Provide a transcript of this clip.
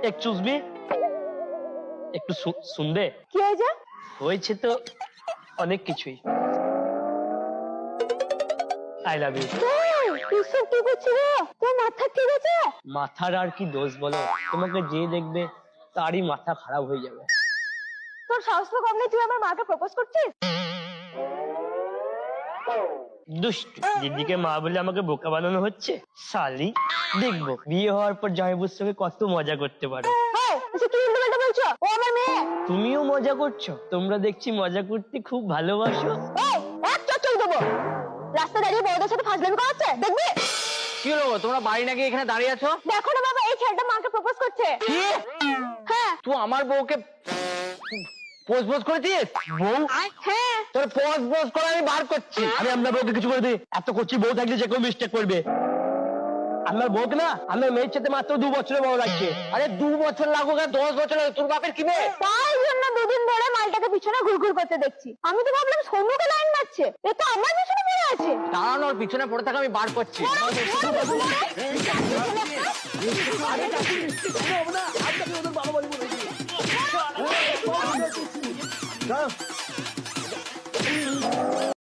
এক চুষবি, একটু শুনবে? কি হয়েছে? হয়েছে তো অনেক কিছুই। I love you. এসব কি করছিস রে? তোর মাথা ঠিক আছে? মাথার আর কি দোষ বলো, তোমাকে যে দেখবে তারই মাথা খারাপ হয়ে যাবে। তোর সাহস তো কম নেই, তুই আমার মাকে প্রপোজ করছিস? দুষ্ট দিদিকে মা বলে আমাকে বোকা বানানো হচ্ছে। শালি, দেখবো বিয়ে হওয়ার পর জামাইবুর সঙ্গে কত মজা করতে পারো। কি উল্টোপাল্টা বলছো? ও আমার মেয়ে। তুমিও মজা করছো? তোমরা দেখছি মজা করতে খুব ভালোবাসো। এক চচ্চল দেবো। রাস্তা দাঁড়িয়ে বড়দের সাথে ফাজলামি করাচ্ছে, দেখবি? কি হলো, তোমরা বাড়ি নাকি এখানে দাঁড়িয়ে আছো? দেখো না বাবা, এই ছেলেটা মাকে প্রপোজ করছে। কি? হ্যাঁ। তুই আমার বউকে পোজ করেছিস? বউ? হ্যাঁ। তোর পোজ করে আমি বার করছি। আমি আপনার বউকে কিছু করে দিই? এত করছি, বউ থাকলে যে কেউ মিস্টেক করবে। আমার বউকে না আমার মেয়ের সাথে মাত্র 2 বছরের বড় লাগছে। আরে 2 বছর লাগুক আর 10 বছর লাগুক, তোর বাপের কি মেয়ে? তাই জন্য দুদিন ধরে মালটাকে পিছনে ঘুরঘুর করতে দেখছি। আমি তো ভাবলাম সৌম্যকে লাইন মারছে, এ তো আমার পিছনে পড়ে আছে। দাঁড়ানোর পিছনে পড়ে থাকা আমি বার করছি। ওদের বাবা বলি